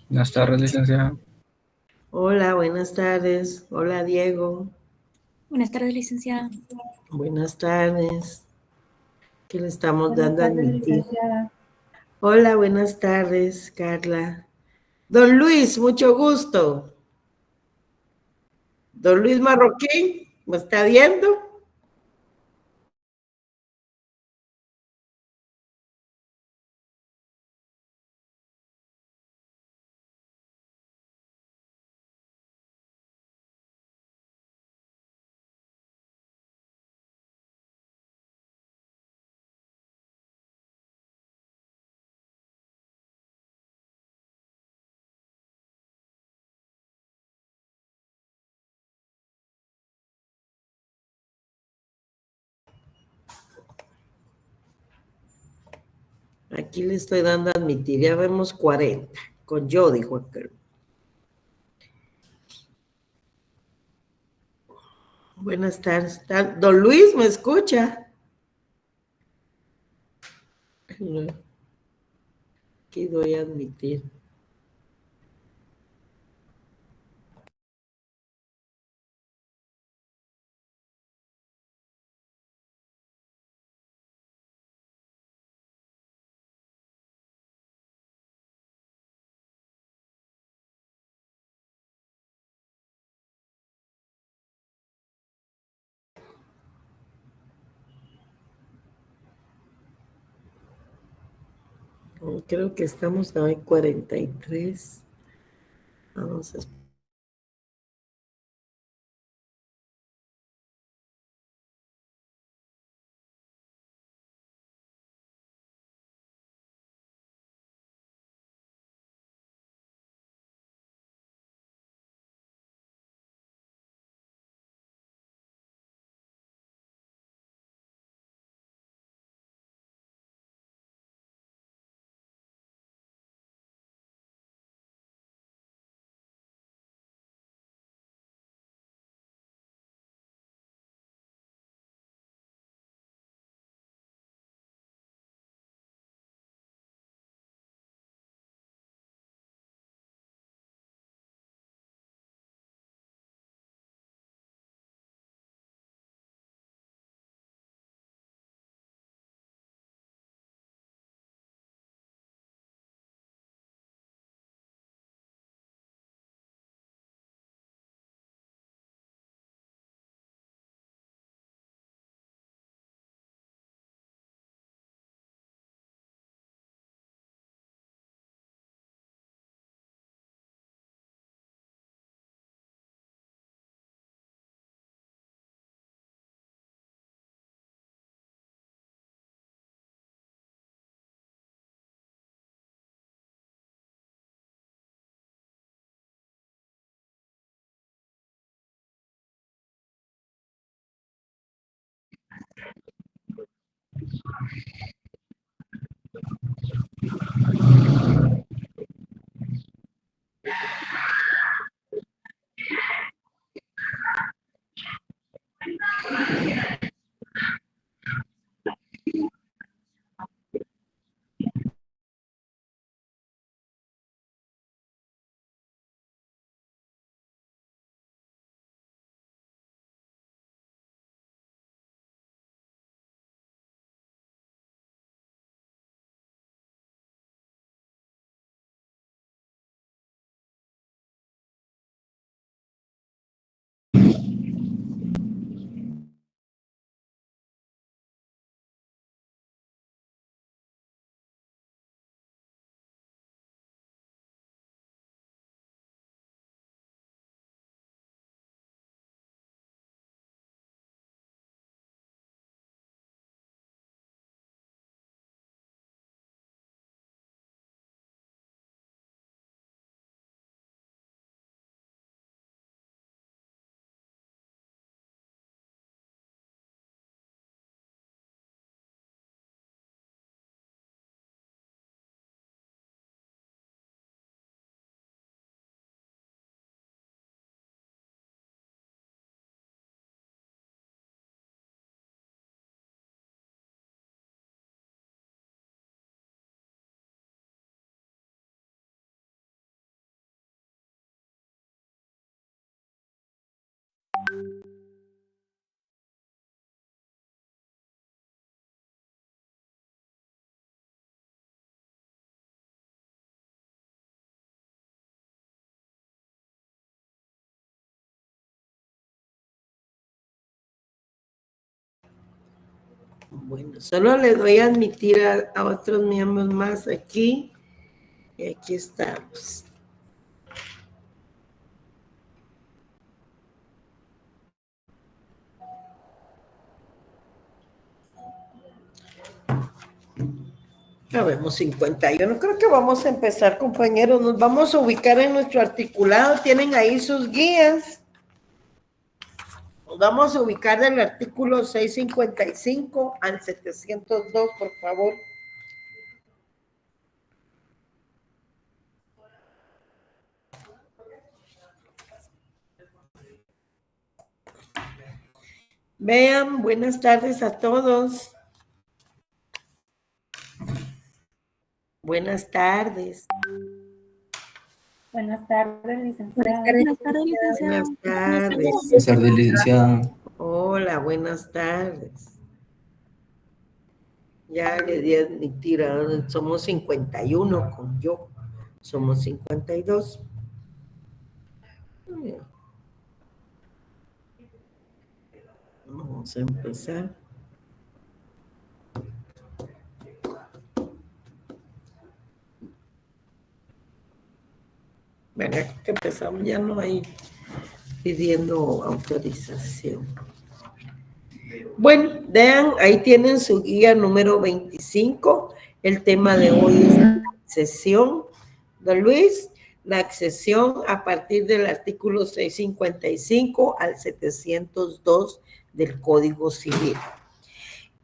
Buenas tardes, licenciada. Hola, buenas tardes. Hola, Diego. Buenas tardes, licenciada. Buenas tardes. ¿Qué le estamos Buenas dando a tardes, admitir? licenciada. Hola, buenas tardes, Carla. Don Luis, mucho gusto. Don Luis Marroquín, ¿me está viendo? Aquí le estoy dando a admitir. Ya vemos 40. Con yo, dijo aquel. Buenas tardes. Don Luis, ¿me escucha? No, aquí doy a admitir. Creo que estamos hoy 43. Vamos a esperar. Bueno, solo le doy a admitir a otros miembros más aquí. Y aquí estamos. Ya vemos 51. Creo que vamos a empezar, compañeros. Nos vamos a ubicar en nuestro articulado. Tienen ahí sus guías. Nos vamos a ubicar del artículo 655 al 702, por favor. Vean, buenas tardes a todos. Buenas tardes. Buenas tardes, licenciada. Buenas tardes, licenciada. Buenas tardes. Buenas tardes, licenciada. Hola, buenas tardes. Ya le di a admitir, somos 51 con yo. Somos 52. Vamos a empezar. Venga, que empezamos, ya no hay pidiendo autorización. Bueno, vean, ahí tienen su guía número 25. El tema de hoy es la accesión. Don Luis, la accesión a partir del artículo 655 al 702 del Código Civil.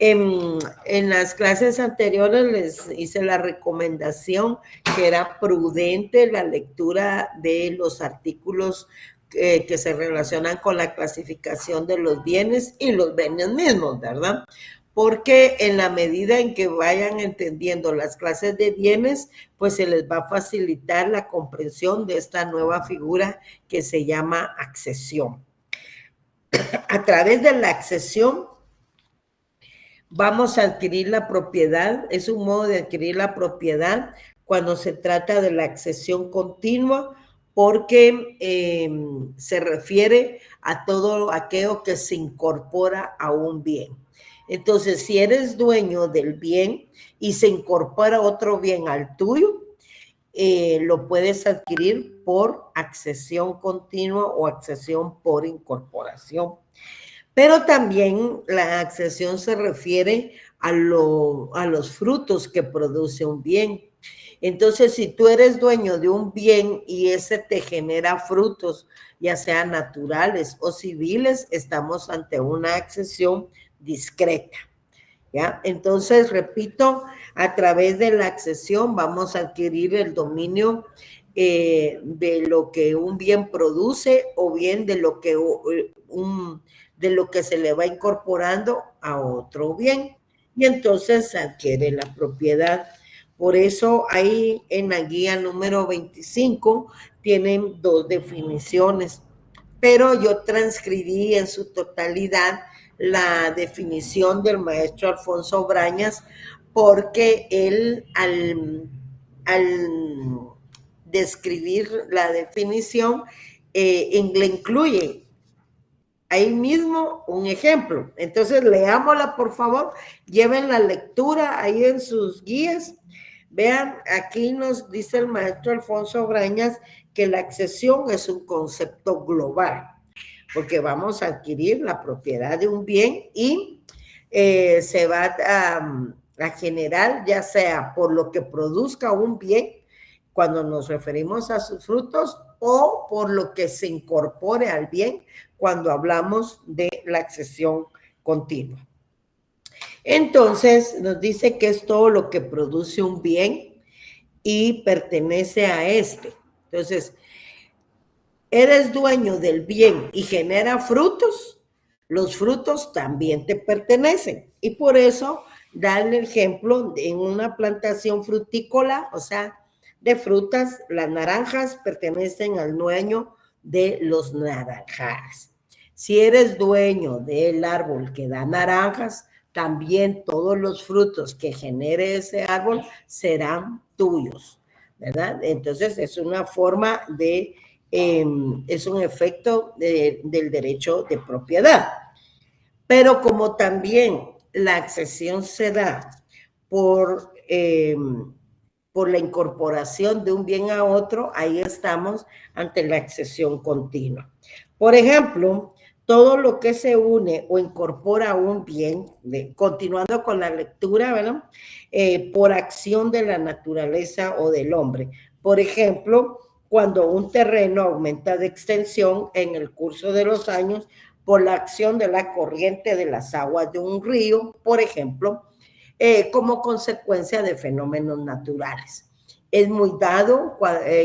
En las clases anteriores les hice la recomendación que era prudente la lectura de los artículos que se relacionan con la clasificación de los bienes y los bienes mismos, ¿verdad? Porque en la medida en que vayan entendiendo las clases de bienes, pues se les va a facilitar la comprensión de esta nueva figura que se llama accesión. A través de la accesión vamos a adquirir la propiedad, es un modo de adquirir la propiedad cuando se trata de la accesión continua, porque se refiere a todo aquello que se incorpora a un bien. Entonces, si eres dueño del bien y se incorpora otro bien al tuyo, lo puedes adquirir por accesión continua o accesión por incorporación. Pero también la accesión se refiere a los frutos que produce un bien. Entonces, si tú eres dueño de un bien y ese te genera frutos, ya sean naturales o civiles, estamos ante una accesión discreta. ¿Ya? Entonces, repito, a través de la accesión vamos a adquirir el dominio de lo que un bien produce o bien de lo que se le va incorporando a otro bien. Y entonces se adquiere la propiedad. Por eso ahí en la guía número 25 tienen dos definiciones, pero yo transcribí en su totalidad la definición del maestro Alfonso Brañas, porque él al describir la definición le incluye ahí mismo un ejemplo. Entonces, leámosla, por favor, lleven la lectura ahí en sus guías. Vean, aquí nos dice el maestro Alfonso Brañas que la accesión es un concepto global, porque vamos a adquirir la propiedad de un bien y se va a generar, ya sea por lo que produzca un bien, cuando nos referimos a sus frutos, o por lo que se incorpore al bien, cuando hablamos de la accesión continua. Entonces, nos dice que es todo lo que produce un bien y pertenece a este. Entonces, eres dueño del bien y genera frutos, los frutos también te pertenecen. Y por eso, dan el ejemplo en una plantación frutícola, o sea, de frutas, las naranjas pertenecen al dueño de los naranjales. Si eres dueño del árbol que da naranjas, también todos los frutos que genere ese árbol serán tuyos, ¿verdad? Entonces es una forma de, es un efecto del derecho de propiedad. Pero como también la accesión se da por la incorporación de un bien a otro, ahí estamos ante la accesión continua. Por ejemplo, todo lo que se une o incorpora un bien, continuando con la lectura, ¿verdad? Por acción de la naturaleza o del hombre. Por ejemplo, cuando un terreno aumenta de extensión en el curso de los años por la acción de la corriente de las aguas de un río, por ejemplo, como consecuencia de fenómenos naturales. Es muy dado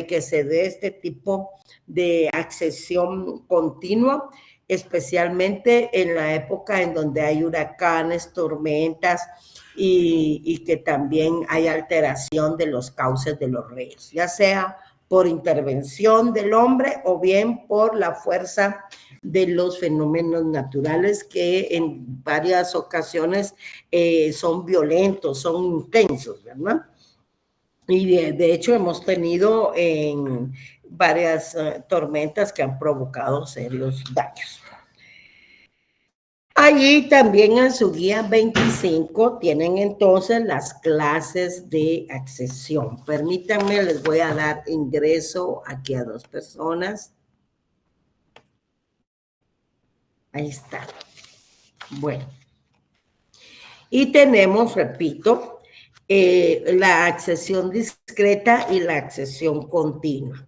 que se dé este tipo de accesión continua, especialmente en la época en donde hay huracanes, tormentas y que también hay alteración de los cauces de los ríos, ya sea por intervención del hombre o bien por la fuerza de los fenómenos naturales que en varias ocasiones son violentos, son intensos, ¿verdad? Y de hecho hemos tenido en varias tormentas que han provocado serios daños. Allí también en su guía 25 tienen entonces las clases de accesión. Permítanme, les voy a dar ingreso aquí a 2 personas. Ahí está. Bueno. Y tenemos, repito, la accesión discreta y la accesión continua.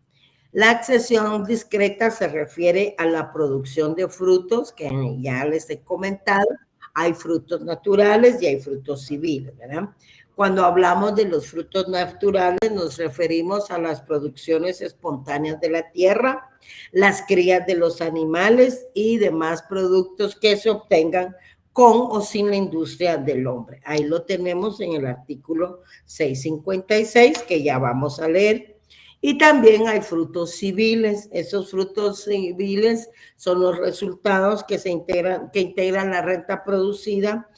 La accesión discreta se refiere a la producción de frutos, que ya les he comentado. Hay frutos naturales y hay frutos civiles, ¿verdad? Cuando hablamos de los frutos naturales, nos referimos a las producciones espontáneas de la tierra, las crías de los animales y demás productos que se obtengan con o sin la industria del hombre. Ahí lo tenemos en el artículo 656, que ya vamos a leer. Y también hay frutos civiles. Esos frutos civiles son los resultados que integran la renta producida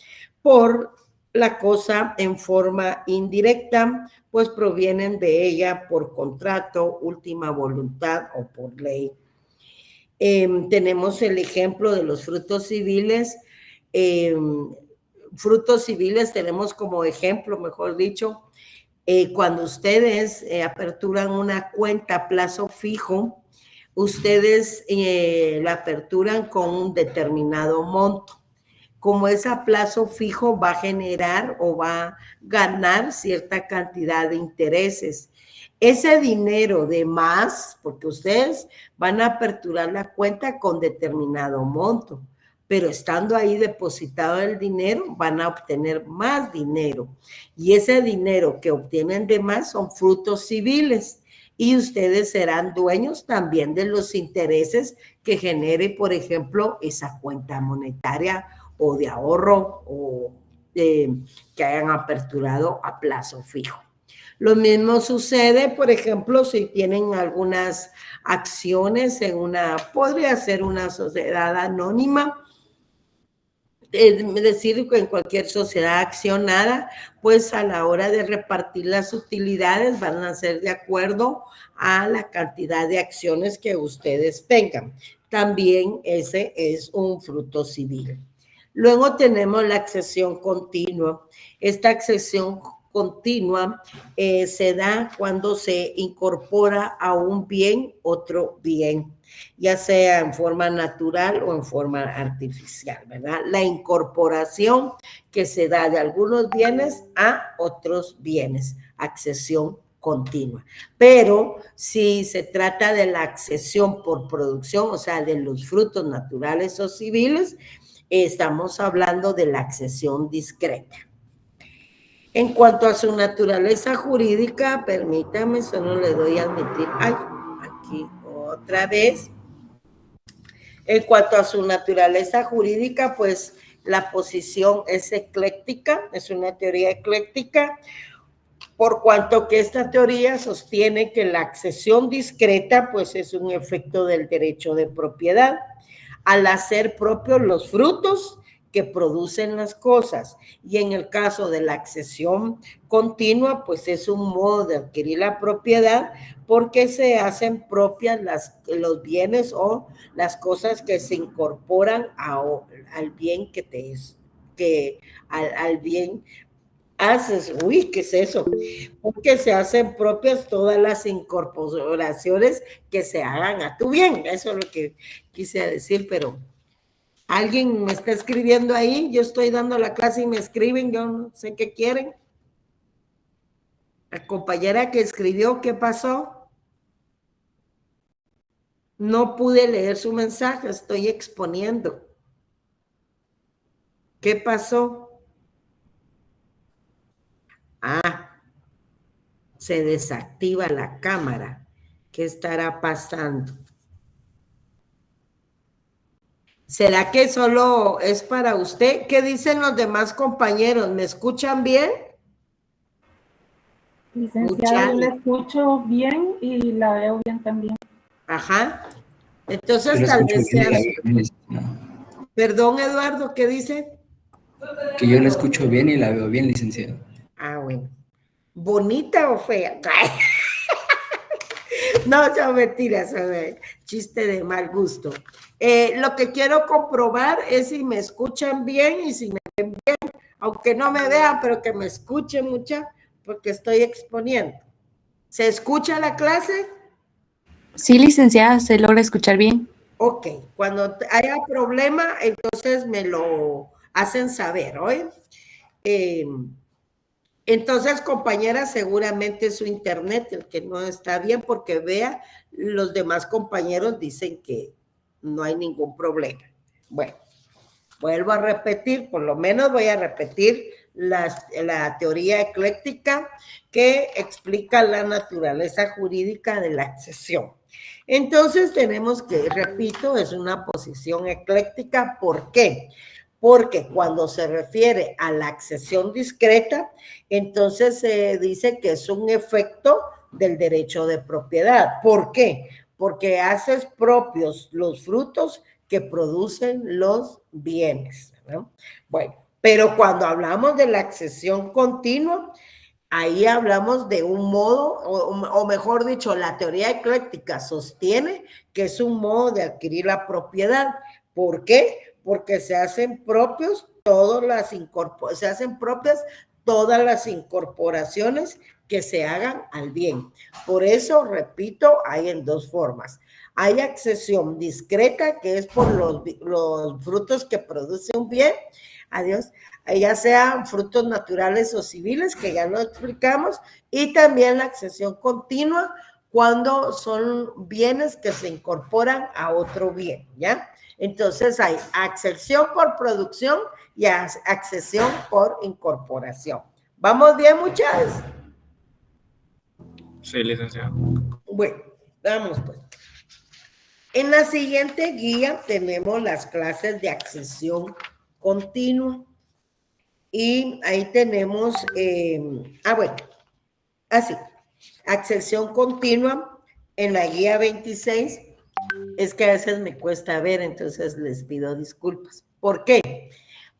por la cosa en forma indirecta, pues provienen de ella por contrato, última voluntad o por ley. Tenemos el ejemplo de los frutos civiles. Frutos civiles tenemos como ejemplo, mejor dicho, cuando ustedes aperturan una cuenta a plazo fijo, ustedes la aperturan con un determinado monto. Como es a plazo fijo, va a generar o va a ganar cierta cantidad de intereses. Ese dinero de más, porque ustedes van a aperturar la cuenta con determinado monto, pero estando ahí depositado el dinero, van a obtener más dinero. Y ese dinero que obtienen de más son frutos civiles. Y ustedes serán dueños también de los intereses que genere, por ejemplo, esa cuenta monetaria o de ahorro o que hayan aperturado a plazo fijo. Lo mismo sucede, por ejemplo, si tienen algunas acciones podría ser una sociedad anónima, es decir, en cualquier sociedad accionada, pues a la hora de repartir las utilidades van a ser de acuerdo a la cantidad de acciones que ustedes tengan. También ese es un fruto civil. Luego tenemos la accesión continua. Esta accesión continua se da cuando se incorpora a un bien otro bien, ya sea en forma natural o en forma artificial, ¿verdad? La incorporación que se da de algunos bienes a otros bienes, accesión continua. Pero si se trata de la accesión por producción, o sea, de los frutos naturales o civiles, estamos hablando de la accesión discreta. En cuanto a su naturaleza jurídica, permítame, solo le doy a admitir, aquí otra vez. En cuanto a su naturaleza jurídica, pues la posición es ecléctica, es una teoría ecléctica, por cuanto que esta teoría sostiene que la accesión discreta, pues es un efecto del derecho de propiedad, al hacer propios los frutos que producen las cosas. Y en el caso de la accesión continua, pues es un modo de adquirir la propiedad porque se hacen propias los bienes o las cosas que se incorporan al bien que que al bien haces. Uy, ¿qué es eso? Porque se hacen propias todas las incorporaciones que se hagan a tu bien. Eso es lo que quise decir, pero alguien me está escribiendo ahí, yo estoy dando la clase y me escriben, yo no sé qué quieren. La compañera que escribió, ¿qué pasó? No pude leer su mensaje, estoy exponiendo. ¿Qué pasó? Se desactiva la cámara. ¿Qué estará pasando? ¿Será que solo es para usted? ¿Qué dicen los demás compañeros? ¿Me escuchan bien? Licenciada, yo la escucho bien y la veo bien también. Ajá. Entonces tal vez sea... Perdón, Eduardo, ¿qué dice? Que yo la escucho bien y la veo bien, licenciado. Ah, bueno. ¿Bonita o fea? No, son mentiras, chiste de mal gusto. Lo que quiero comprobar es si me escuchan bien y si me ven bien, aunque no me vean, pero que me escuchen mucho, porque estoy exponiendo. ¿Se escucha la clase? Sí, licenciada, se logra escuchar bien. Ok, cuando haya problema, entonces me lo hacen saber, ¿oye? Entonces, compañera, seguramente su internet el que no está bien, porque vea, los demás compañeros dicen que no hay ningún problema. Bueno, vuelvo a repetir, por lo menos voy a repetir la teoría ecléctica que explica la naturaleza jurídica de la accesión. Entonces tenemos que, repito, es una posición ecléctica. ¿Por qué? Porque cuando se refiere a la accesión discreta, entonces se dice que es un efecto del derecho de propiedad. ¿Por qué? Porque haces propios los frutos que producen los bienes, ¿no? Bueno, pero cuando hablamos de la accesión continua, ahí hablamos de un modo, o mejor dicho, la teoría ecléctica sostiene que es un modo de adquirir la propiedad. ¿Por qué? Porque se hacen propias todas las incorporaciones que se hagan al bien. Por eso, repito, hay en dos formas. Hay accesión discreta, que es por los frutos que produce un bien, adiós, ya sean frutos naturales o civiles, que ya lo explicamos, y también la accesión continua, cuando son bienes que se incorporan a otro bien, ¿ya? Entonces hay accesión por producción y accesión por incorporación. ¿Vamos bien, muchachos? Sí, licenciado. Bueno, vamos pues. En la siguiente guía tenemos las clases de accesión continua. Y ahí tenemos, bueno, así, accesión continua en la guía 26. Es que a veces me cuesta ver, entonces les pido disculpas. ¿Por qué?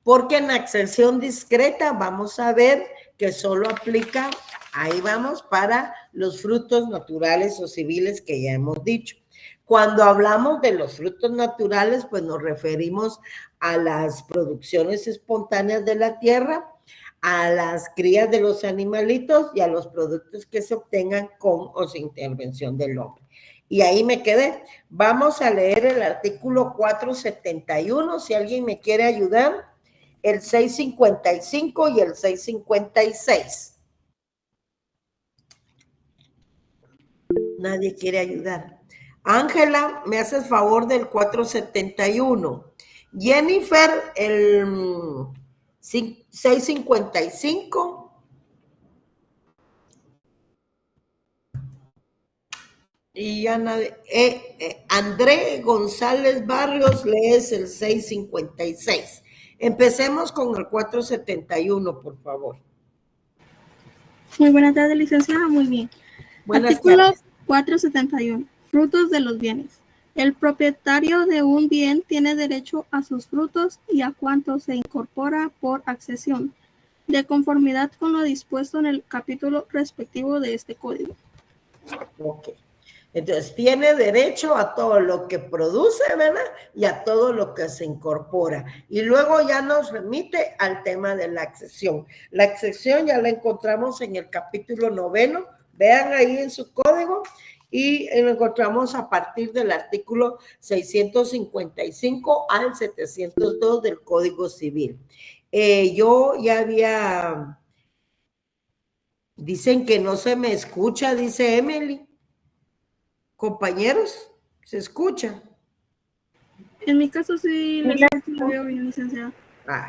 Porque en accesión discreta vamos a ver que solo aplica, ahí vamos, para los frutos naturales o civiles que ya hemos dicho. Cuando hablamos de los frutos naturales, pues nos referimos a las producciones espontáneas de la tierra, a las crías de los animalitos y a los productos que se obtengan con o sin intervención del hombre. Y ahí me quedé. Vamos a leer el artículo 471, si alguien me quiere ayudar, el 655 y el 656. Nadie quiere ayudar. Ángela, me haces favor del 471. Jennifer, el 655. Y Ana, André González Barrios lees el 656. Empecemos con el 471, por favor. Muy buenas tardes, licenciada. Muy bien. Buenas Artículo tardes. 471. Frutos de los bienes. El propietario de un bien tiene derecho a sus frutos y a cuanto se incorpora por accesión, de conformidad con lo dispuesto en el capítulo respectivo de este código. Ok. Entonces, tiene derecho a todo lo que produce, ¿verdad? Y a todo lo que se incorpora. Y luego ya nos remite al tema de la accesión. La accesión ya la encontramos en el capítulo 9, vean ahí en su código, y lo encontramos a partir del artículo 655 al 702 del Código Civil. Yo ya había... Dicen que no se me escucha, dice Emily. Compañeros, ¿se escucha? En mi caso sí les veo bien, licenciada.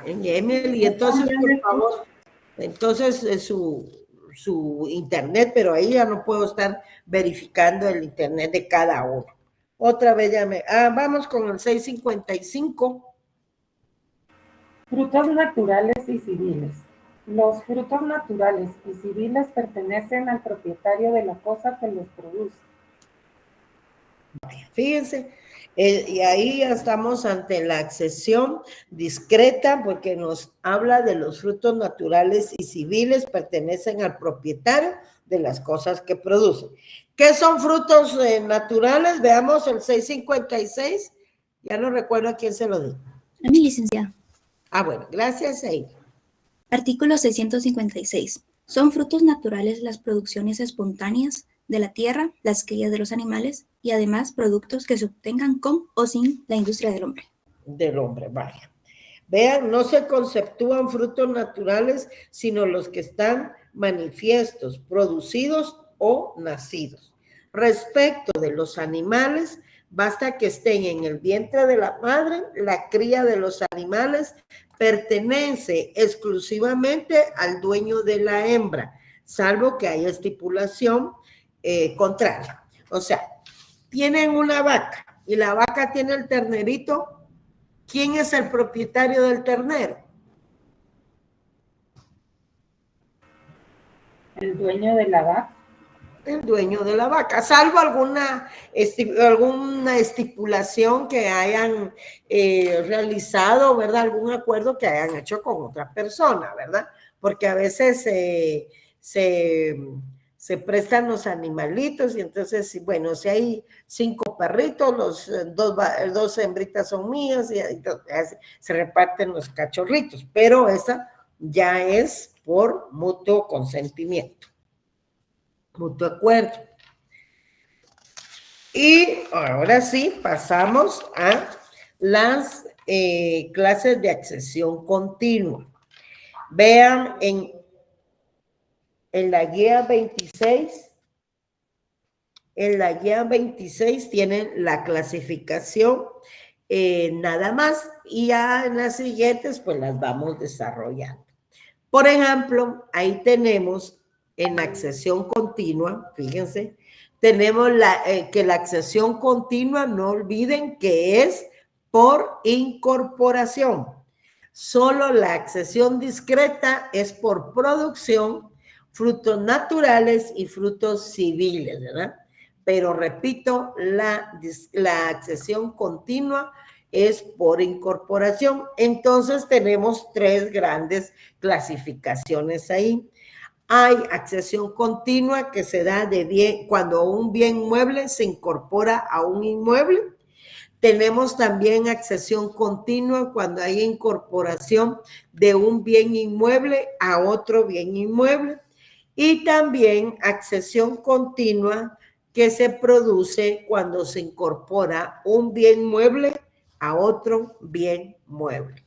En Emily, entonces, por favor, entonces su internet, pero ahí ya no puedo estar verificando el internet de cada uno. Otra vez ya vamos con el 655. Frutos naturales y civiles. Los frutos naturales y civiles pertenecen al propietario de la cosa que los produce. Fíjense, y ahí ya estamos ante la accesión discreta porque nos habla de los frutos naturales y civiles pertenecen al propietario de las cosas que producen. ¿Qué son frutos naturales? Veamos el 656. Ya no recuerdo a quién se lo di. A mi licenciada. Bueno, gracias, Eira. Artículo 656. Son frutos naturales las producciones espontáneas de la tierra, las crías de los animales y además productos que se obtengan con o sin la industria del hombre. Del hombre, vaya. Vean, no se conceptúan frutos naturales, sino los que están manifiestos, producidos o nacidos. Respecto de los animales, basta que estén en el vientre de la madre, la cría de los animales pertenece exclusivamente al dueño de la hembra, salvo que haya estipulación contraria. O sea, tienen una vaca y la vaca tiene el ternerito. ¿Quién es el propietario del ternero? El dueño de la vaca. El dueño de la vaca, salvo alguna estipulación que hayan realizado, ¿verdad? Algún acuerdo que hayan hecho con otra persona, ¿verdad? Porque a veces se prestan los animalitos y entonces, bueno, si hay 5 perritos, dos hembritas son mías y entonces se reparten los cachorritos, pero esa ya es por mutuo consentimiento, mutuo acuerdo. Y ahora sí, pasamos a las clases de accesión continua. Vean en la guía 26, tienen la clasificación nada más y ya en las siguientes pues las vamos desarrollando. Por ejemplo, ahí tenemos en accesión continua, fíjense, tenemos que la accesión continua, no olviden que es por incorporación. Solo la accesión discreta es por producción, frutos naturales y frutos civiles, ¿verdad? Pero repito, la accesión continua es por incorporación. Entonces tenemos 3 grandes clasificaciones ahí. Hay accesión continua que se da cuando un bien mueble se incorpora a un inmueble. Tenemos también accesión continua cuando hay incorporación de un bien inmueble a otro bien inmueble. Y también accesión continua que se produce cuando se incorpora un bien mueble a otro bien mueble.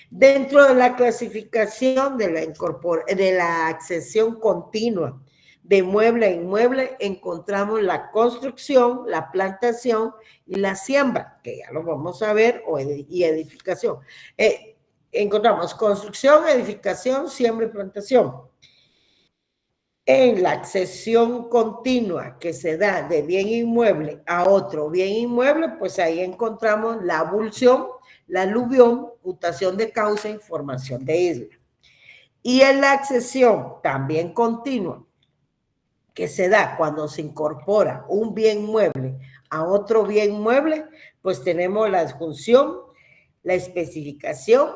Dentro de la clasificación de la accesión continua de mueble a inmueble, encontramos la construcción, la plantación y la siembra, que ya lo vamos a ver, y edificación. Encontramos construcción, edificación, siembra y plantación. En la accesión continua que se da de bien inmueble a otro bien inmueble, pues ahí encontramos la abulsión, la aluvión, mutación de causa y formación de isla. Y en la accesión también continua que se da cuando se incorpora un bien mueble a otro bien mueble, pues tenemos la adjunción, la especificación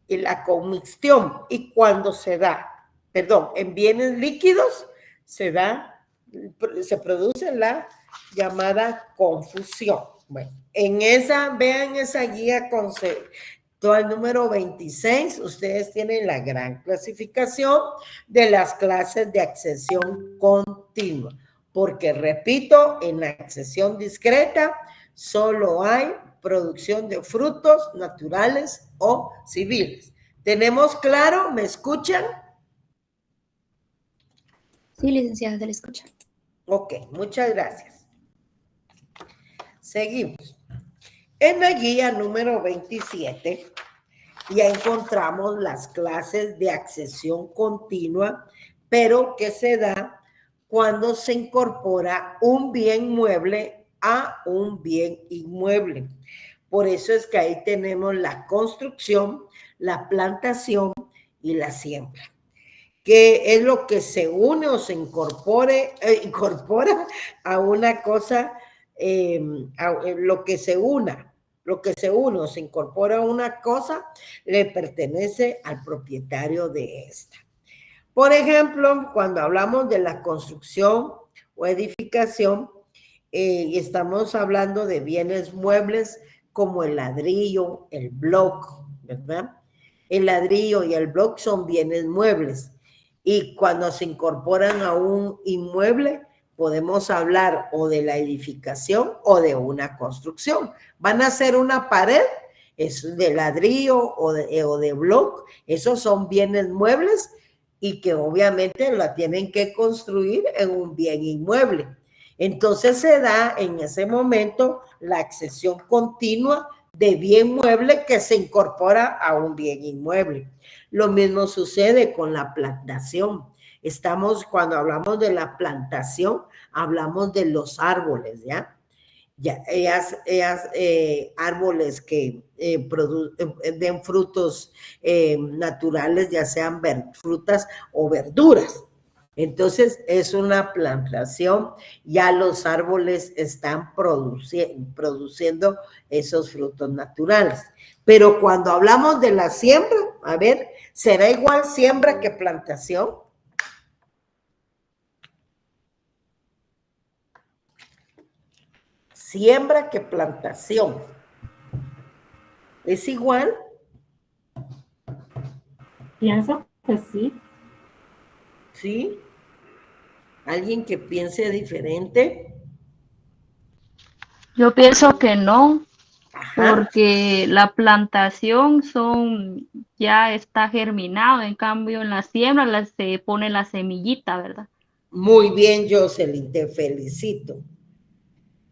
y la comixtión. Y cuando se da, en bienes líquidos, se da se produce la llamada confusión. Bueno, vean esa guía conceptual número 26, ustedes tienen la gran clasificación de las clases de accesión continua, porque repito, en la accesión discreta solo hay producción de frutos naturales o civiles. ¿Tenemos claro? ¿Me escuchan? Sí, licenciada, se le escucha. Ok, muchas gracias. Seguimos. En la guía número 27 ya encontramos las clases de accesión continua, pero que se da cuando se incorpora un bien mueble a un bien inmueble. Por eso es que ahí tenemos la construcción, la plantación y la siembra, que es lo que se une o se incorpora a una cosa, lo que se une o se incorpora a una cosa, le pertenece al propietario de esta. Por ejemplo, cuando hablamos de la construcción o edificación, y estamos hablando de bienes muebles como el ladrillo, el block, ¿verdad? El ladrillo y el block son bienes muebles. Y cuando se incorporan a un inmueble, podemos hablar o de la edificación o de una construcción. Van a hacer una pared, es de ladrillo o de block, esos son bienes muebles y que obviamente la tienen que construir en un bien inmueble. Entonces se da en ese momento la accesión continua de bien mueble que se incorpora a un bien inmueble. Lo mismo sucede con la plantación. Cuando hablamos de la plantación, hablamos de los árboles, ¿ya? Árboles que den frutos naturales, ya sean frutas o verduras. Entonces, es una plantación, ya los árboles están produciendo esos frutos naturales. Pero cuando hablamos de la siembra, a ver, ¿será igual siembra que plantación? Siembra que plantación. ¿Es igual? Pienso que sí. ¿Sí? ¿Alguien que piense diferente? Yo pienso que no, Ajá. porque la plantación ya está germinado, en cambio en la siembra se pone la semillita, ¿verdad? Muy bien, Jocelyn, te felicito.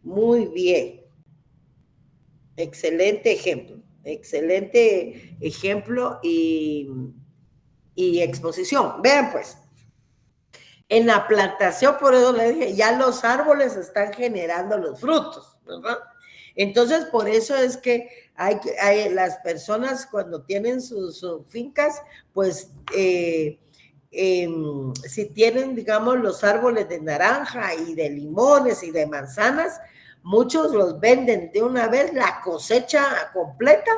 Muy bien. Excelente ejemplo y exposición. Vean pues, en la plantación, por eso le dije, ya los árboles están generando los frutos, ¿verdad? Entonces, por eso es que hay las personas cuando tienen sus fincas, pues si tienen, digamos, los árboles de naranja y de limones y de manzanas, muchos los venden de una vez la cosecha completa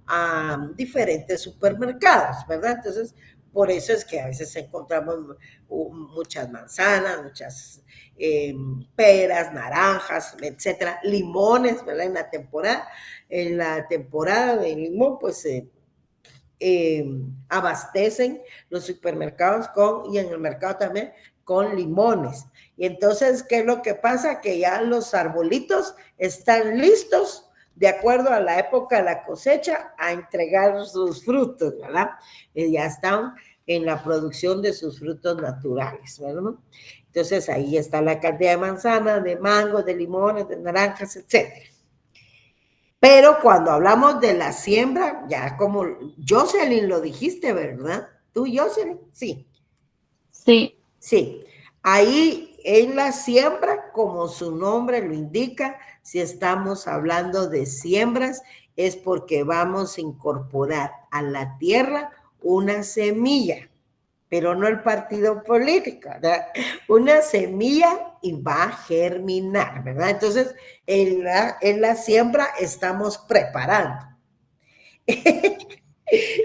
a diferentes supermercados, ¿verdad? Entonces, por eso es que a veces encontramos muchas manzanas, muchas peras, naranjas, etcétera, limones, ¿verdad? En la temporada de limón, pues abastecen los supermercados y en el mercado también con limones. Y entonces, ¿qué es lo que pasa? Que ya los arbolitos están listos, de acuerdo a la época de la cosecha, a entregar sus frutos, ¿verdad? Ya están en la producción de sus frutos naturales, ¿verdad? Entonces, ahí está la cantidad de manzanas, de mangos, de limones, de naranjas, etcétera. Pero cuando hablamos de la siembra, ya como Jocelyn lo dijiste, ¿verdad? ¿Tú, Jocelyn? Sí. Sí. Sí. Ahí en la siembra, como su nombre lo indica, si estamos hablando de siembras, es porque vamos a incorporar a la tierra una semilla, pero no el partido político, ¿verdad? Una semilla y va a germinar, ¿verdad? Entonces, en la siembra estamos preparando.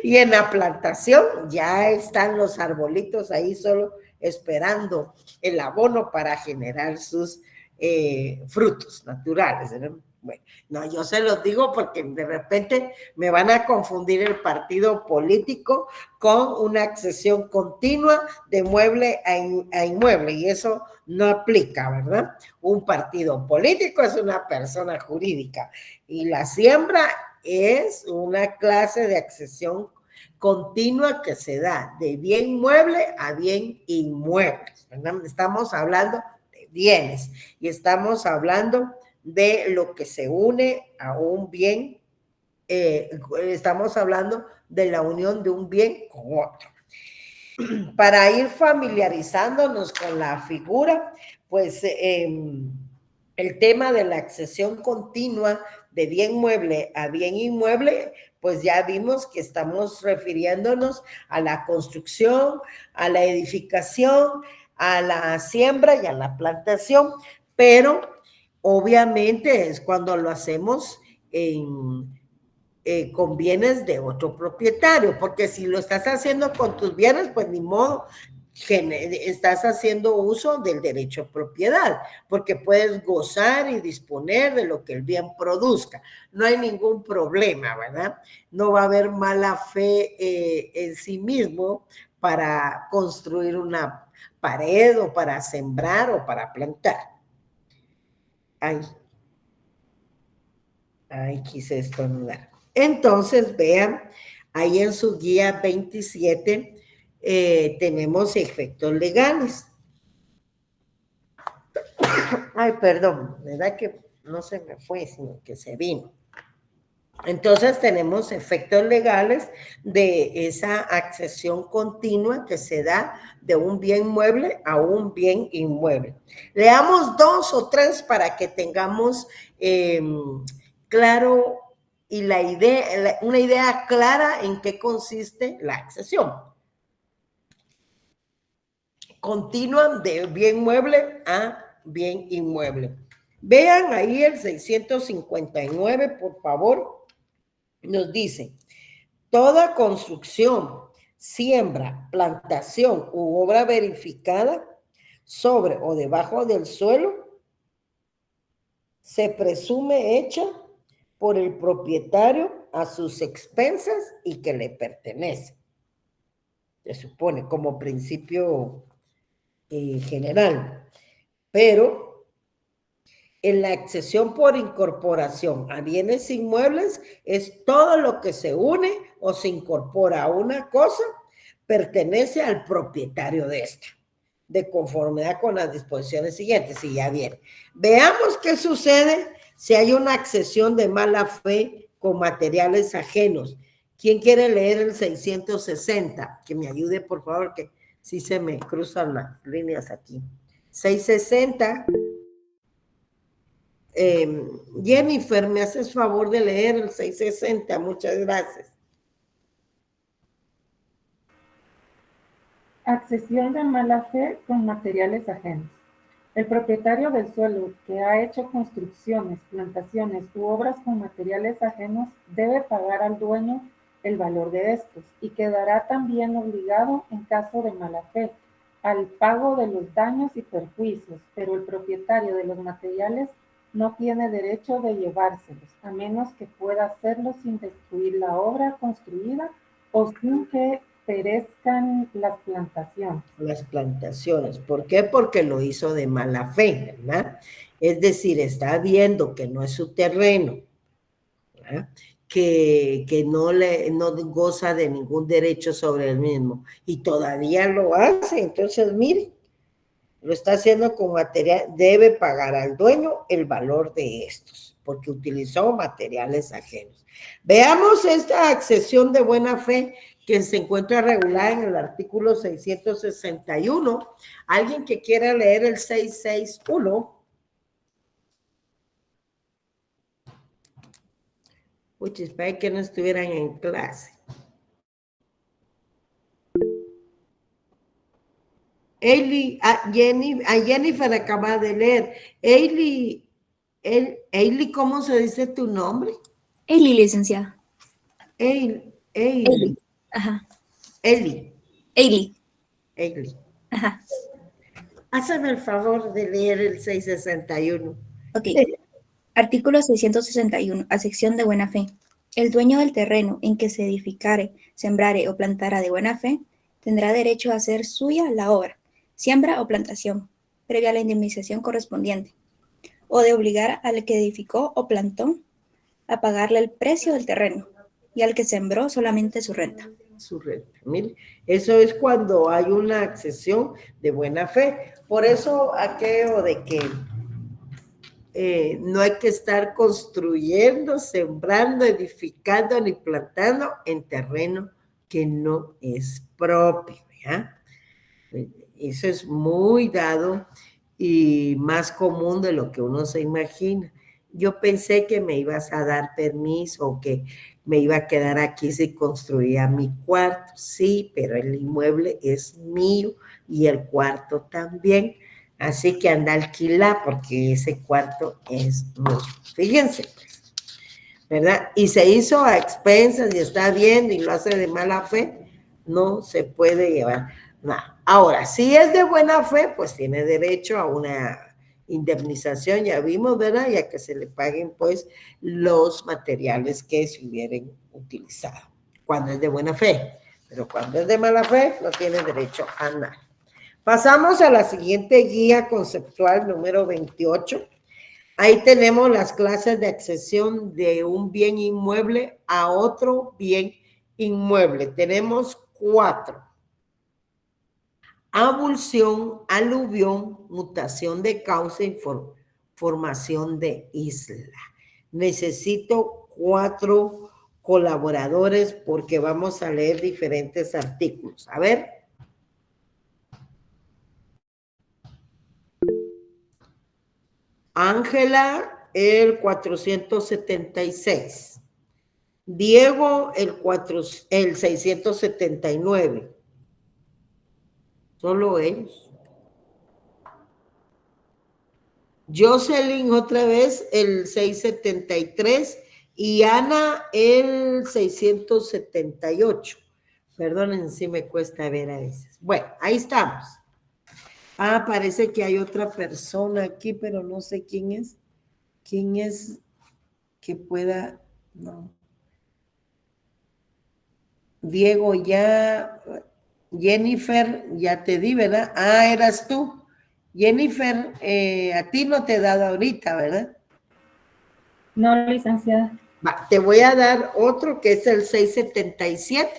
Y en la plantación ya están los arbolitos ahí solo esperando el abono para generar sus frutos naturales, ¿no? Bueno, no, yo se los digo porque de repente me van a confundir el partido político con una accesión continua de mueble a inmueble, y eso no aplica, ¿verdad? Un partido político es una persona jurídica y la siembra es una clase de accesión continua que se da de bien mueble a bien inmueble, ¿verdad? Estamos hablando de bienes y estamos hablando de lo que se une a un bien, estamos hablando de la unión de un bien con otro. Para ir familiarizándonos con la figura, pues el tema de la accesión continua de bien mueble a bien inmueble, pues ya vimos que estamos refiriéndonos a la construcción, a la edificación, a la siembra y a la plantación, pero obviamente es cuando lo hacemos con bienes de otro propietario, porque si lo estás haciendo con tus bienes, pues ni modo, estás haciendo uso del derecho a propiedad, porque puedes gozar y disponer de lo que el bien produzca. No hay ningún problema, ¿verdad? No va a haber mala fe en sí mismo para construir una pared o para sembrar o para plantar. Ay, quise estornudar. Entonces, vean, ahí en su guía 27 tenemos efectos legales. Ay, perdón, ¿verdad que no se me fue, sino que se vino? Entonces tenemos efectos legales de esa accesión continua que se da de un bien mueble a un bien inmueble. Leamos 2 o 3 para que tengamos claro y una idea clara en qué consiste la accesión continua de bien mueble a bien inmueble. Vean ahí el 659, por favor. Nos dice, toda construcción, siembra, plantación u obra verificada sobre o debajo del suelo se presume hecha por el propietario a sus expensas y que le pertenece. Se supone como principio general. Pero en la accesión por incorporación a bienes inmuebles es todo lo que se une o se incorpora a una cosa, pertenece al propietario de esta, de conformidad con las disposiciones siguientes. Y ya viene. Veamos qué sucede si hay una accesión de mala fe con materiales ajenos. ¿Quién quiere leer el 660? Que me ayude, por favor, que sí se me cruzan las líneas aquí. 660. Jennifer, ¿me haces favor de leer el 660? Muchas gracias. Accesión de mala fe con materiales ajenos. El propietario del suelo que ha hecho construcciones, plantaciones u obras con materiales ajenos debe pagar al dueño el valor de estos y quedará también obligado, en caso de mala fe, al pago de los daños y perjuicios, pero el propietario de los materiales no tiene derecho de llevárselos, a menos que pueda hacerlo sin destruir la obra construida o sin que perezcan las plantaciones. Las plantaciones. ¿Por qué? Porque lo hizo de mala fe, ¿verdad? Es decir, está viendo que no es su terreno, ¿verdad? Que no goza de ningún derecho sobre el mismo y todavía lo hace. Entonces, mire, lo está haciendo con material, debe pagar al dueño el valor de estos, porque utilizó materiales ajenos. Veamos esta accesión de buena fe que se encuentra regulada en el artículo 661. ¿Alguien que quiera leer el 661? Uy, espero que no estuvieran en clase. Jennifer acaba de leer. Eili, ¿cómo se dice tu nombre? Eili, licenciada. Eili. Ajá. Eili. Eili. Ajá, Hazme el favor de leer el 661. ok. Artículo 661, a sección de buena fe. El dueño del terreno en que se edificare, sembrare o plantara de buena fe, tendrá derecho a hacer suya la obra, siembra o plantación, previa a la indemnización correspondiente, o de obligar al que edificó o plantó a pagarle el precio del terreno, y al que sembró solamente su renta. Su renta. Mire, eso es cuando hay una accesión de buena fe. Por eso aquello de que no hay que estar construyendo, sembrando, edificando ni plantando en terreno que no es propio, ¿ya? Eso es muy dado y más común de lo que uno se imagina. Yo pensé que me ibas a dar permiso o que me iba a quedar aquí si construía mi cuarto. Sí, pero el inmueble es mío y el cuarto también. Así que anda a alquilar porque ese cuarto es mío. Fíjense, pues, ¿verdad? Y se hizo a expensas y está viendo y lo hace de mala fe, no se puede llevar nada. Ahora, si es de buena fe, pues tiene derecho a una indemnización, ya vimos, ¿verdad? Y a que se le paguen, pues, los materiales que se hubieran utilizado, cuando es de buena fe. Pero cuando es de mala fe, no tiene derecho a nada. Pasamos a la siguiente guía conceptual número 28. Ahí tenemos las clases de accesión de un bien inmueble a otro bien inmueble. Tenemos 4. Avulsión, aluvión, mutación de cauce y formación de isla. Necesito 4 colaboradores porque vamos a leer diferentes artículos. A ver. Ángela, el 476. Diego, el 679. Solo ellos. Jocelyn, otra vez, el 673. Y Ana, el 678. Perdonen si me cuesta ver a veces. Bueno, ahí estamos. Ah, parece que hay otra persona aquí, pero no sé quién es. ¿Quién es que pueda? No. Diego, ya. Jennifer, ya te di, ¿verdad? Ah, eras tú. Jennifer, a ti no te he dado ahorita, ¿verdad? No, licenciada. Va, te voy a dar otro que es el 677.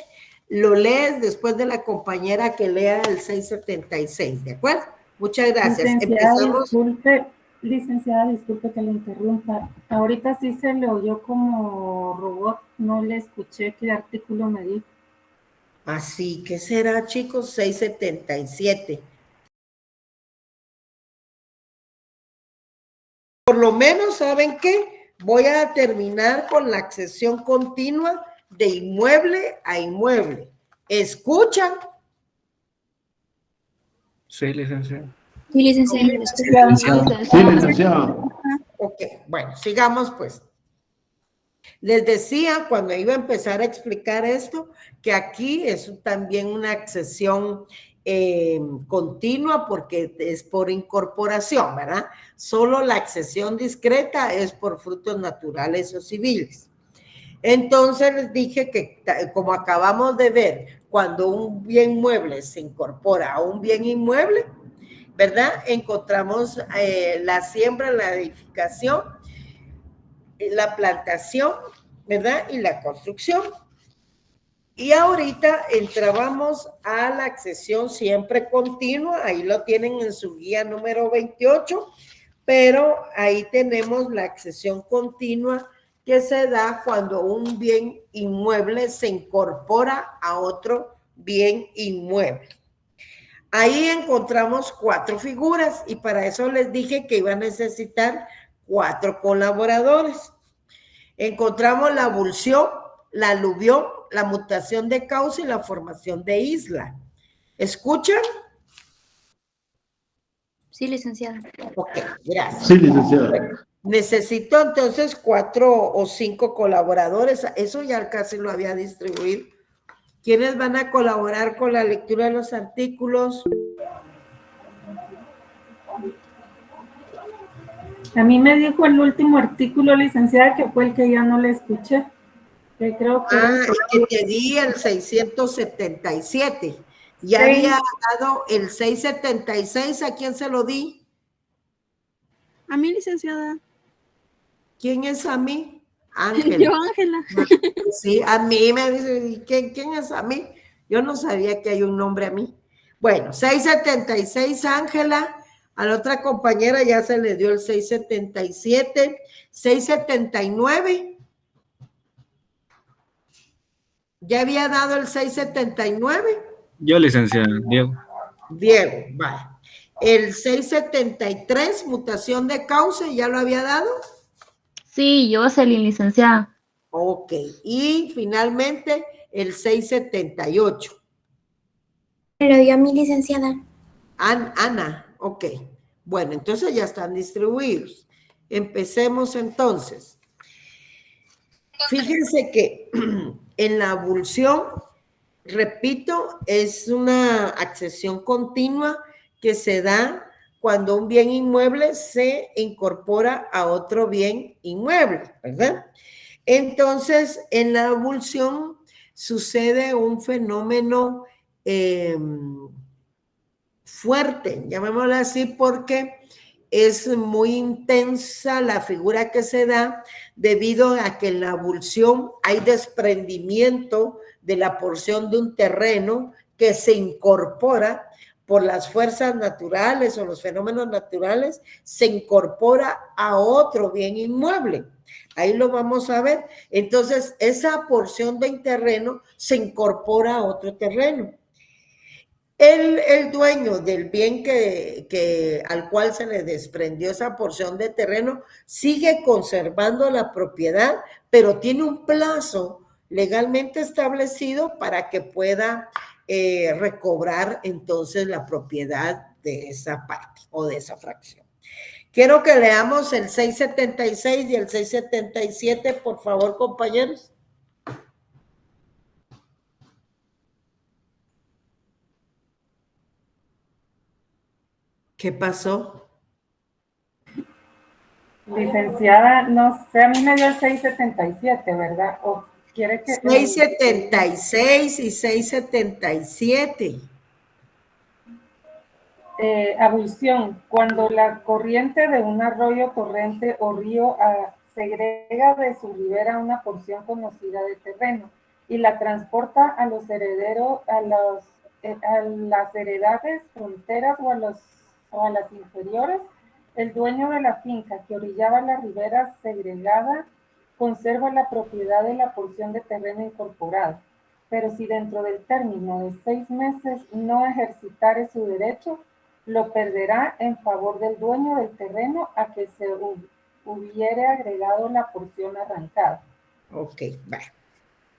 Lo lees después de la compañera que lea el 676, ¿de acuerdo? Muchas gracias. Empezamos. Licenciada, disculpe que le interrumpa. Ahorita sí se le oyó como robot, no le escuché qué artículo me dijo. Así que será, chicos, 677. Por lo menos, ¿saben qué? Voy a terminar con la accesión continua de inmueble a inmueble. ¿Escuchan? Sí, licenciado. Sí, licenciada. Sí, licenciado. Ok, bueno, sigamos pues. Les decía cuando iba a empezar a explicar esto, que aquí es también una accesión continua porque es por incorporación, ¿verdad? Solo la accesión discreta es por frutos naturales o civiles. Entonces les dije que, como acabamos de ver, cuando un bien mueble se incorpora a un bien inmueble, ¿verdad? Encontramos la siembra, la edificación, la plantación, ¿verdad? Y la construcción. Y ahorita entrábamos a la accesión siempre continua, ahí lo tienen en su guía número 28, pero ahí tenemos la accesión continua que se da cuando un bien inmueble se incorpora a otro bien inmueble. Ahí encontramos 4 figuras y para eso les dije que iba a necesitar 4 colaboradores. Encontramos la avulsión, la aluvión, la mutación de cauce y la formación de isla. ¿Escuchan? Sí, licenciada. Ok, gracias. Sí, licenciada. Necesito entonces 4 o 5 colaboradores. Eso ya casi lo había distribuido. ¿Quiénes van a colaborar con la lectura de los artículos? A mí me dijo el último artículo, licenciada, que fue el que ya no le escuché. Que creo que que te di el 677. Ya Sí. había dado el 676. ¿A quién se lo di? A mí, licenciada. ¿Quién es a mí? Ángela. Yo, Ángela. Sí, a mí me dice, ¿quién es a mí? Yo no sabía que hay un nombre a mí. Bueno, 676, Ángela. A la otra compañera ya se le dio el 677. 679. ¿Ya había dado el 679? Yo, licenciada, Diego. Diego, vale. El 673, mutación de cauce, ¿ya lo había dado? Sí, Jocelyn, licenciada. Ok. Y finalmente el 678. Pero dio a mi licenciada. Ana, ok. Bueno, entonces ya están distribuidos. Empecemos entonces. Fíjense que en la abulsión, repito, es una accesión continua que se da cuando un bien inmueble se incorpora a otro bien inmueble, ¿verdad? Entonces, en la abulsión sucede un fenómeno fuerte, llamémoslo así, porque es muy intensa la figura que se da debido a que en la abulsión hay desprendimiento de la porción de un terreno que se incorpora por las fuerzas naturales o los fenómenos naturales, se incorpora a otro bien inmueble. Ahí lo vamos a ver. Entonces, esa porción del terreno se incorpora a otro terreno. El dueño del bien al cual se le desprendió esa porción de terreno sigue conservando la propiedad, pero tiene un plazo legalmente establecido para que pueda recobrar entonces la propiedad de esa parte o de esa fracción. Quiero que leamos el 676 y el 677, por favor, compañeros. ¿Qué pasó? licenciada, no sé, a mí me dio el 677, ¿verdad? ¿O quiere que...? 676 y 677. Abulsión, cuando la corriente de un arroyo, torrente o río segrega de su ribera una porción conocida de terreno y la transporta a los herederos, a las heredades, fronteras o a las inferiores, el dueño de la finca que orillaba la ribera segregada conserva la propiedad de la porción de terreno incorporada, pero si dentro del término de 6 meses no ejercitare su derecho, lo perderá en favor del dueño del terreno a que se hubiere agregado la porción arrancada. Ok, vale.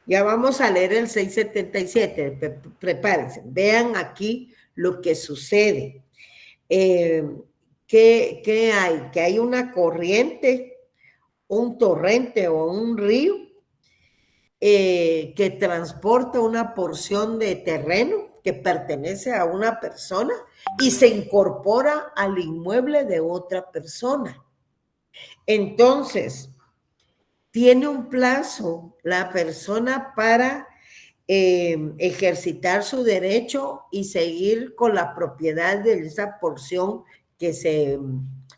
Ya vamos a leer el 677. Prepárense. Vean aquí lo que sucede. ¿Qué hay? Que hay una corriente, un torrente o un río que transporta una porción de terreno que pertenece a una persona y se incorpora al inmueble de otra persona. Entonces, tiene un plazo la persona para ejercitar su derecho y seguir con la propiedad de esa porción que se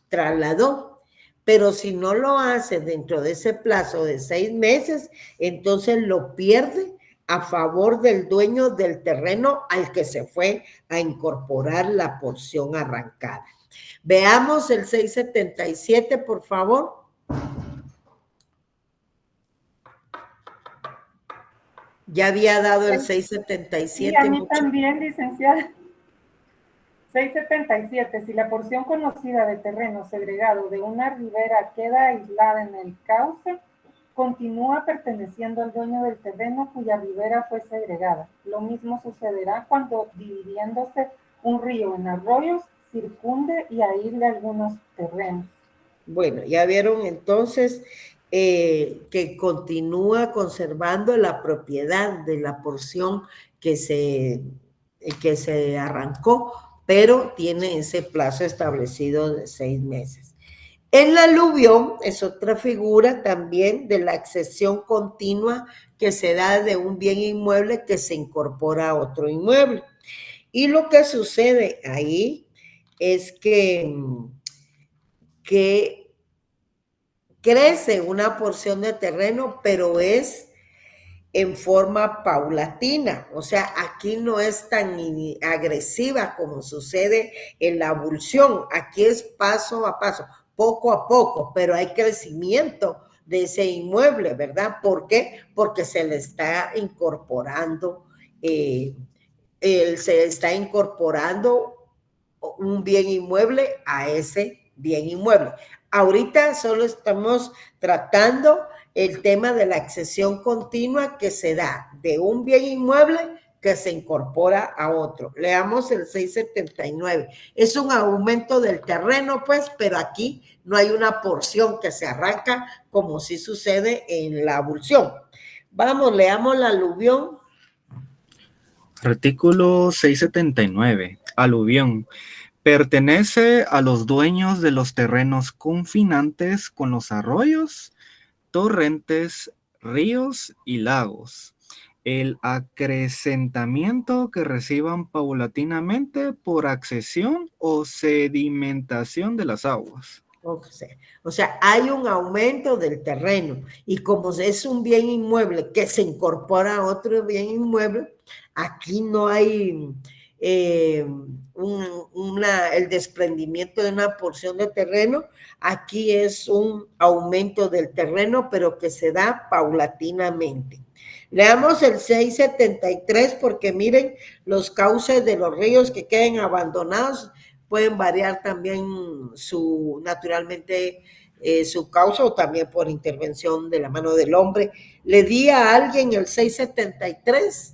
trasladó. Pero si no lo hace dentro de ese plazo de 6 meses, entonces lo pierde a favor del dueño del terreno al que se fue a incorporar la porción arrancada. Veamos el 677, por favor. Ya había dado el 677. Sí, a mí también, licenciada. 677. Si la porción conocida de terreno segregado de una ribera queda aislada en el cauce, continúa perteneciendo al dueño del terreno cuya ribera fue segregada. Lo mismo sucederá cuando, dividiéndose un río en arroyos, circunde y aísle algunos terrenos. Bueno, ya vieron entonces que continúa conservando la propiedad de la porción que se arrancó, pero tiene ese plazo establecido de 6 meses. El aluvión es otra figura también de la accesión continua que se da de un bien inmueble que se incorpora a otro inmueble. Y lo que sucede ahí es que crece una porción de terreno, pero es en forma paulatina, o sea, aquí no es tan agresiva como sucede en la avulsión, aquí es paso a paso, poco a poco, pero hay crecimiento de ese inmueble, ¿verdad? ¿Por qué? Porque se le está incorporando, se está incorporando un bien inmueble a ese bien inmueble. Ahorita solo estamos tratando el tema de la accesión continua que se da de un bien inmueble que se incorpora a otro. Leamos el 679. Es un aumento del terreno, pues, pero aquí no hay una porción que se arranca como sí sucede en la avulsión. Vamos, leamos la aluvión. Artículo 679. Aluvión. Pertenece a los dueños de los terrenos confinantes con los arroyos, torrentes, ríos y lagos. El acrecentamiento que reciban paulatinamente por accesión o sedimentación de las aguas. O sea, hay un aumento del terreno y como es un bien inmueble que se incorpora a otro bien inmueble, aquí no hay el desprendimiento de una porción de terreno, aquí es un aumento del terreno, pero que se da paulatinamente. Leamos el 673 porque miren, los cauces de los ríos que queden abandonados pueden variar también naturalmente su causa o también por intervención de la mano del hombre. ¿Le di a alguien el 673?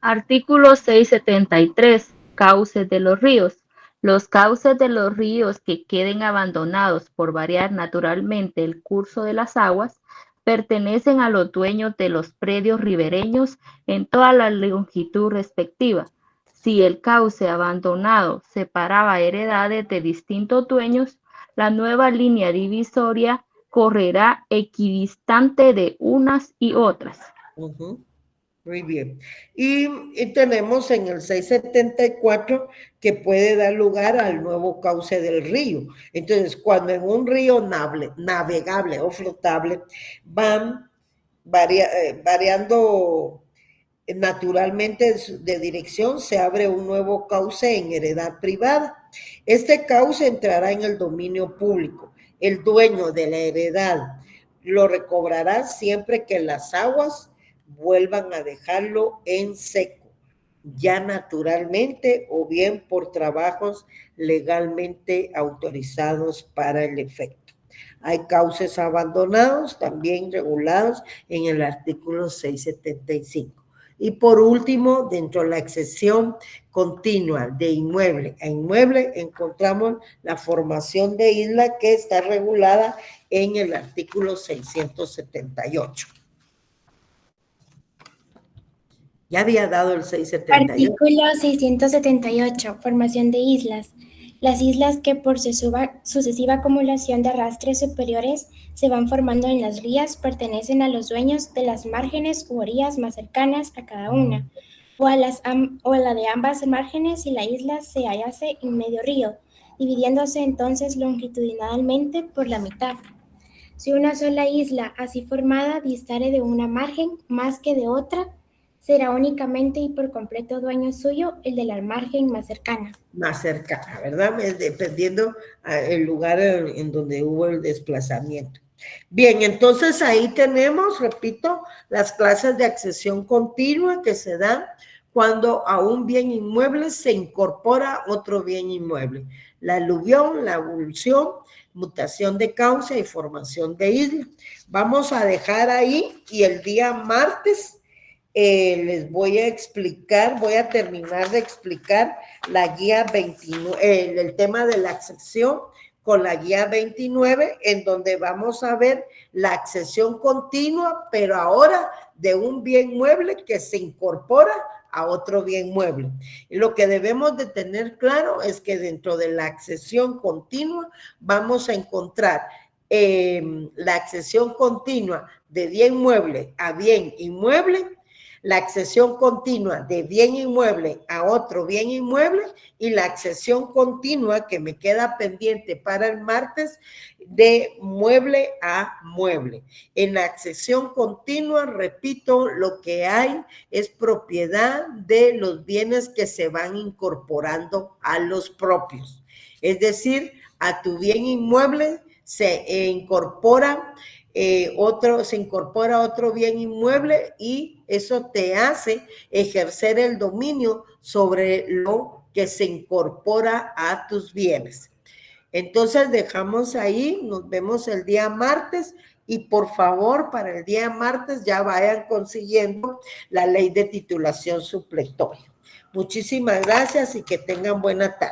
Artículo 673. Cauces de los ríos. Los cauces de los ríos que queden abandonados por variar naturalmente el curso de las aguas pertenecen a los dueños de los predios ribereños en toda la longitud respectiva. Si el cauce abandonado separaba heredades de distintos dueños, la nueva línea divisoria correrá equidistante de unas y otras. Muy bien. Y tenemos en el 674 que puede dar lugar al nuevo cauce del río. Entonces, cuando en un río navegable o flotable van variando naturalmente de dirección, se abre un nuevo cauce en heredad privada. Este cauce entrará en el dominio público. El dueño de la heredad lo recobrará siempre que las aguas vuelvan a dejarlo en seco, ya naturalmente o bien por trabajos legalmente autorizados para el efecto. Hay cauces abandonados, también regulados en el artículo 675. Y por último, dentro de la accesión continua de inmueble a inmueble, encontramos la formación de isla que está regulada en el artículo 678. Ya había dado el 678. Artículo 678. Formación de islas. Las islas que por sucesiva acumulación de arrastres superiores se van formando en las rías pertenecen a los dueños de las márgenes u orillas más cercanas a cada una, o a la de ambas márgenes si la isla se hallase en medio río, dividiéndose entonces longitudinalmente por la mitad. Si una sola isla así formada distare de una margen más que de otra, será únicamente y por completo dueño suyo el de la margen más cercana. Más cercana, ¿verdad? Dependiendo el lugar en donde hubo el desplazamiento. Bien, entonces ahí tenemos, repito, las clases de accesión continua que se dan cuando a un bien inmueble se incorpora otro bien inmueble. La aluvión, la avulsión, mutación de causa y formación de isla. Vamos a dejar ahí y el día martes les voy a explicar, voy a terminar de explicar la guía 29, el tema de la accesión con la guía 29, en donde vamos a ver la accesión continua, pero ahora de un bien mueble que se incorpora a otro bien mueble. Y lo que debemos de tener claro es que dentro de la accesión continua vamos a encontrar la accesión continua de bien mueble a bien inmueble, la accesión continua de bien inmueble a otro bien inmueble y la accesión continua que me queda pendiente para el martes de mueble a mueble. En la accesión continua, repito, lo que hay es propiedad de los bienes que se van incorporando a los propios. Es decir, a tu bien inmueble se incorpora otro bien inmueble y eso te hace ejercer el dominio sobre lo que se incorpora a tus bienes. Entonces dejamos ahí, nos vemos el día martes y por favor para el día martes ya vayan consiguiendo la ley de titulación supletoria. Muchísimas gracias y que tengan buena tarde.